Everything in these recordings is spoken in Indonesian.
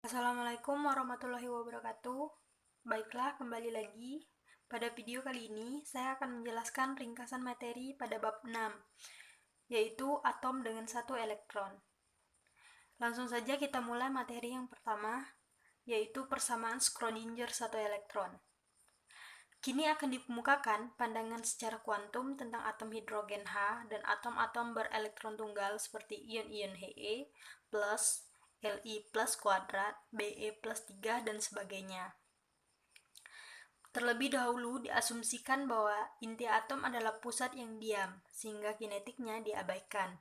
Assalamualaikum warahmatullahi wabarakatuh. Baiklah, kembali lagi. Pada video kali ini, saya akan menjelaskan ringkasan materi pada bab 6, yaitu atom dengan satu elektron. Langsung saja kita mulai materi yang pertama, yaitu persamaan Schrödinger satu elektron. Kini akan dikemukakan pandangan secara kuantum tentang atom hidrogen H dan atom-atom berelektron tunggal seperti ion-ion He plus, Li plus kuadrat, Be plus 3, dan sebagainya. Terlebih dahulu diasumsikan bahwa inti atom adalah pusat yang diam, sehingga kinetiknya diabaikan.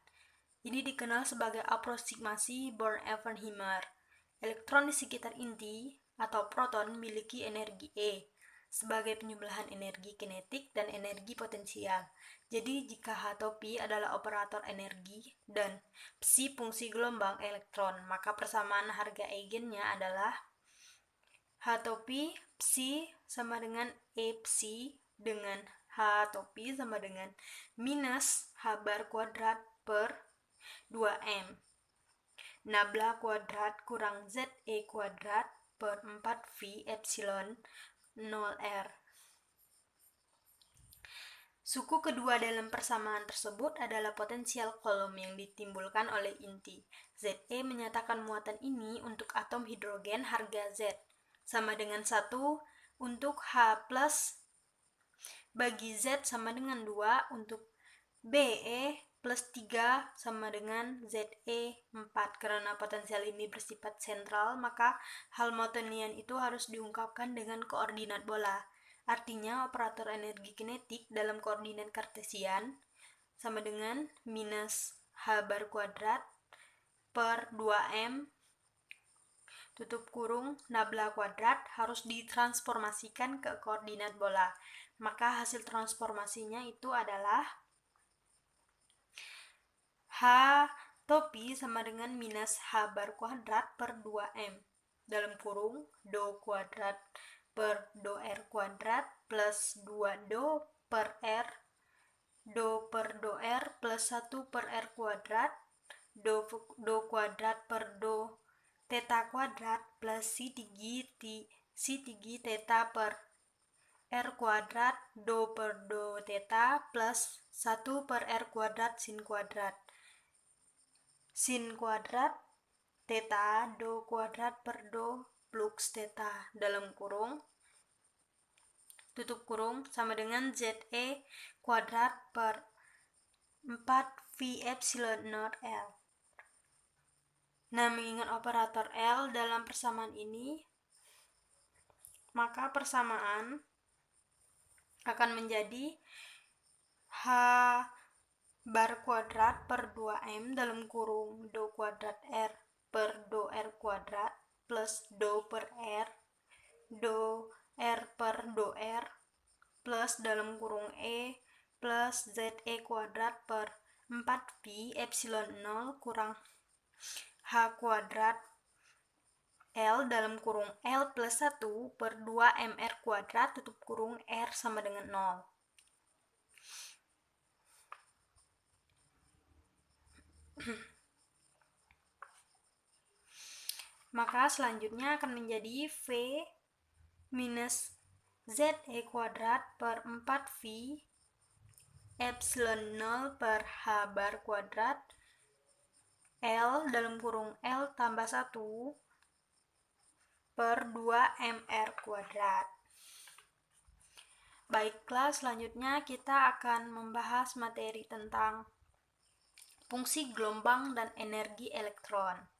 Ini dikenal sebagai aproksimasi Born-Oppenheimer. Elektron di sekitar inti atau proton memiliki energi E sebagai penyebelahan energi kinetik dan energi potensial. Jadi jika H atau Pi adalah operator energi dan psi fungsi gelombang elektron, maka persamaan harga eigennya adalah H atau Pi psi sama dengan E psi dengan H atau Pi sama dengan minus H bar kuadrat per 2M. Nabla kuadrat kurang ZE kuadrat per 4V epsilon 0R. Suku kedua dalam persamaan tersebut adalah potensial kolom yang ditimbulkan oleh inti. Ze menyatakan muatan ini untuk atom hidrogen harga Z sama dengan 1 untuk H plus bagi Z sama dengan 2 untuk Be plus 3 sama dengan Ze 4. Karena potensial ini bersifat sentral, maka Hamiltonian itu harus diungkapkan dengan koordinat bola. Artinya operator energi kinetik dalam koordinat kartesian sama dengan minus H bar kuadrat per 2M tutup kurung nabla kuadrat harus ditransformasikan ke koordinat bola. Maka hasil transformasinya itu adalah H topi sama dengan minus H bar kuadrat per 2M dalam kurung do kuadrat per do R kuadrat plus 2 do per R do per do R plus 1 per R kuadrat do kuadrat per do theta kuadrat plus si tigi theta per R kuadrat do per do theta plus 1 per R kuadrat sin kuadrat theta do kuadrat per do plus theta dalam kurung tutup kurung sama dengan Ze kuadrat per 4V epsilon 0 L. Nah, mengingat operator L dalam persamaan ini, maka persamaan akan menjadi H bar kuadrat per 2M dalam kurung do kuadrat R per do R kuadrat plus do per R do R per do R plus dalam kurung E plus Ze kuadrat per 4V epsilon 0 kurang H kuadrat L dalam kurung L plus 1 per 2 MR kuadrat tutup kurung R sama dengan 0. Maka selanjutnya akan menjadi V minus Ze kuadrat per 4V epsilon 0 per H bar kuadrat L dalam kurung L tambah 1 per 2 MR kuadrat. Baiklah, selanjutnya kita akan membahas materi tentang fungsi gelombang dan energi elektron.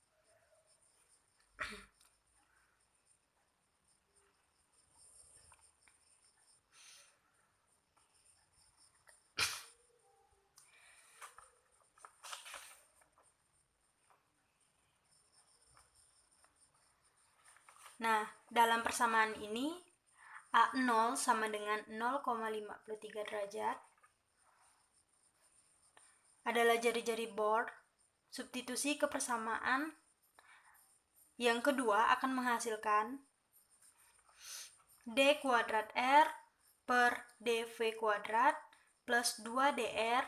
Nah, dalam persamaan ini A0 sama dengan 0,53 derajat adalah jari-jari Bohr. Substitusi ke persamaan yang kedua akan menghasilkan D kuadrat R per dV kuadrat plus 2dr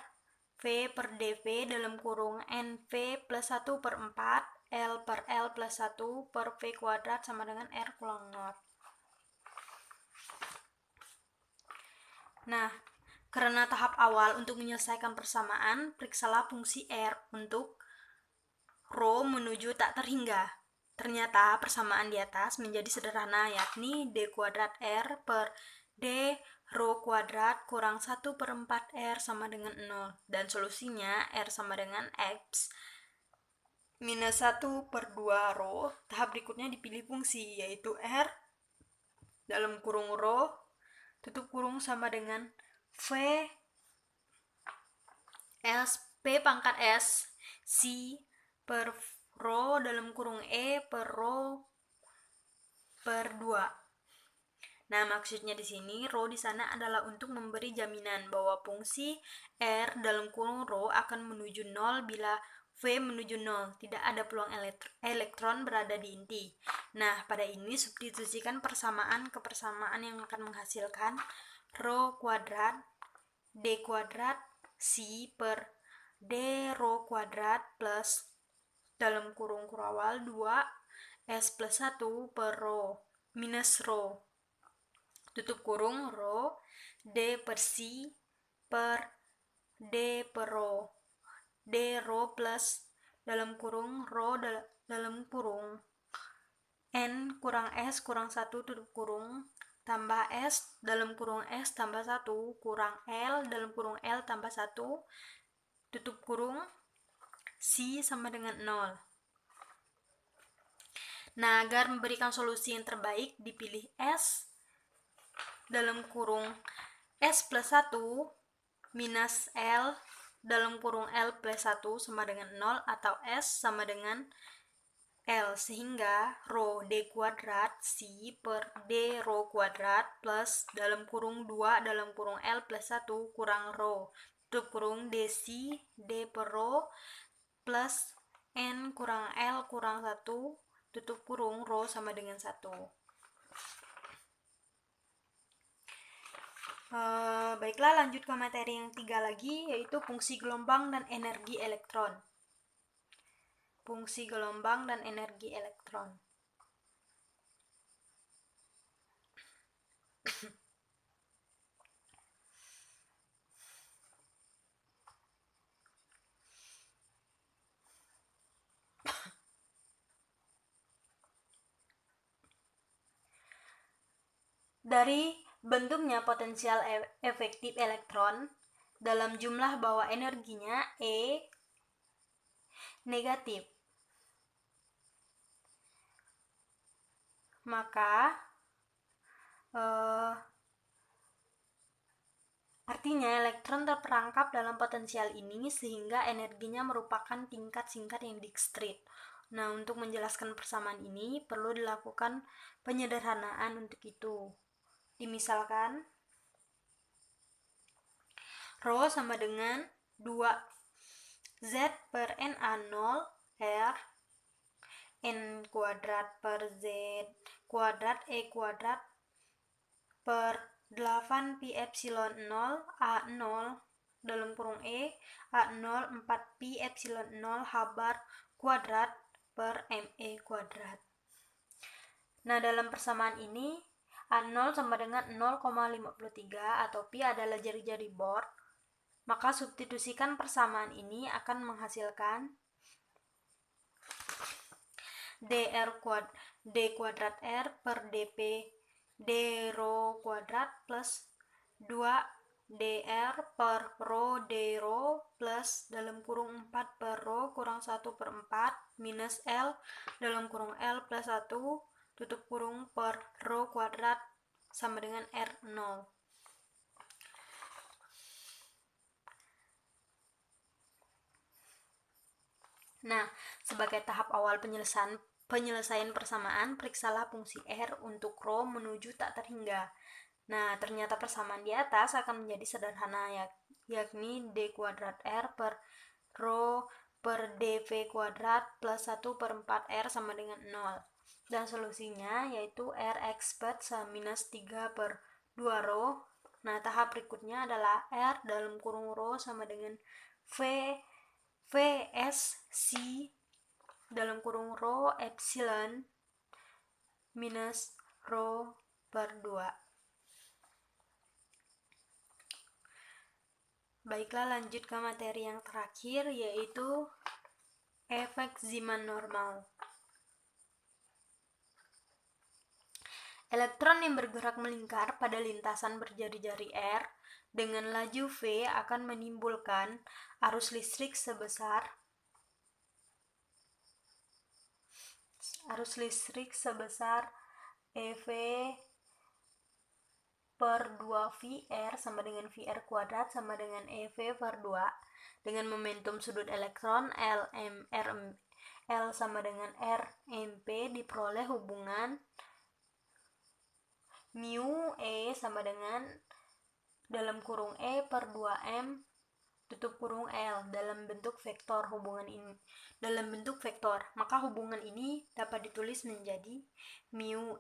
V per dV dalam kurung NV plus 1 per 4 L per L plus 1 per V kuadrat sama dengan R kurang 0. Nah, karena tahap awal untuk menyelesaikan persamaan, periksalah fungsi R untuk rho menuju tak terhingga. Ternyata persamaan di atas menjadi sederhana, yakni D kuadrat R per D rho kuadrat kurang 1/4 R sama dengan 0. Dan solusinya R sama dengan X minus 1/2 rho. Tahap berikutnya dipilih fungsi, yaitu R dalam kurung rho tutup kurung sama dengan V S P pangkat S C per rho dalam kurung E per rho per 2. Nah, maksudnya di sini rho di sana adalah untuk memberi jaminan bahwa fungsi R dalam kurung rho akan menuju 0 bila V menuju 0, tidak ada peluang elektron berada di inti. Nah, pada ini substitusikan persamaan ke persamaan yang akan menghasilkan rho kuadrat D kuadrat C per D rho kuadrat plus dalam kurung kurawal 2 S plus 1 per rho minus rho tutup kurung rho D per C per D per rho D rho plus dalam kurung rho dalam kurung N kurang S kurang 1 tutup kurung tambah S dalam kurung S tambah 1 kurang L dalam kurung L tambah 1 tutup kurung C sama dengan 0. Nah, agar memberikan solusi yang terbaik, dipilih S dalam kurung S plus 1 minus L dalam kurung L plus 1 sama dengan 0 atau S sama dengan L, sehingga rho D kuadrat C per D rho kuadrat plus dalam kurung 2 dalam kurung L plus 1 kurang rho tutup kurung DC D per rho plus N kurang L kurang 1 tutup kurung rho sama dengan 1. Baiklah, lanjut ke materi yang 3 lagi, yaitu fungsi gelombang dan energi elektron. Fungsi gelombang dan energi elektron. Dari bentuknya potensial efektif elektron dalam jumlah bahwa energinya E negatif, maka artinya elektron terperangkap dalam potensial ini sehingga energinya merupakan tingkat singkat yang discrete. Nah, untuk menjelaskan persamaan ini perlu dilakukan penyederhanaan untuk itu. Dimisalkan rho sama dengan 2 Z per NA0 R N kuadrat per Z kuadrat E kuadrat per 8 pi epsilon 0 A0 dalam kurung E A0 4 pi epsilon 0 H bar kuadrat per ME kuadrat. Nah, dalam persamaan ini A0 sama dengan 0,53 atau pi adalah jari-jari Bohr, maka substitusikan persamaan ini akan menghasilkan D kuadrat R per dp D rho kuadrat plus 2 dr per rho D rho plus dalam kurung 4 per rho kurang 1/4 minus L dalam kurung L plus 1 tutup kurung per rho kuadrat sama dengan R0. Nah, sebagai tahap awal penyelesaian persamaan, periksalah fungsi R untuk rho menuju tak terhingga. Nah, ternyata persamaan di atas akan menjadi sederhana, yakni D kuadrat R per rho per dv kuadrat plus 1/4 R sama dengan 0. Dan solusinya yaitu Rx minus 3/2 rho. Nah, tahap berikutnya adalah R dalam kurung rho sama dengan VS C dalam kurung rho epsilon minus rho per 2. Baiklah, lanjut ke materi yang terakhir, yaitu efek Zeeman normal. Elektron yang bergerak melingkar pada lintasan berjari-jari R dengan laju V akan menimbulkan arus listrik sebesar EV per 2 VR sama dengan VR kuadrat sama dengan EV per 2 dengan momentum sudut elektron L sama dengan RMP diperoleh hubungan mu E sama dengan dalam kurung E per 2M tutup kurung L dalam bentuk vektor maka hubungan ini dapat ditulis menjadi mu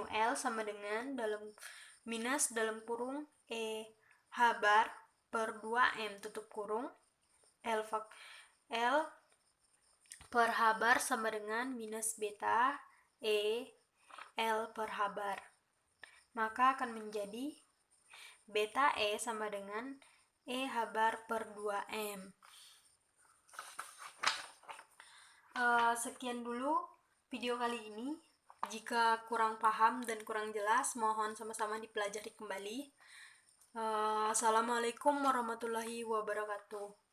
L sama dengan minus dalam kurung E H bar per 2M tutup kurung L per H bar sama dengan minus beta E L per H bar. Maka akan menjadi beta E sama dengan E H bar per 2M. Sekian dulu video kali ini. Jika kurang paham dan kurang jelas, mohon sama-sama dipelajari kembali. Assalamualaikum warahmatullahi wabarakatuh.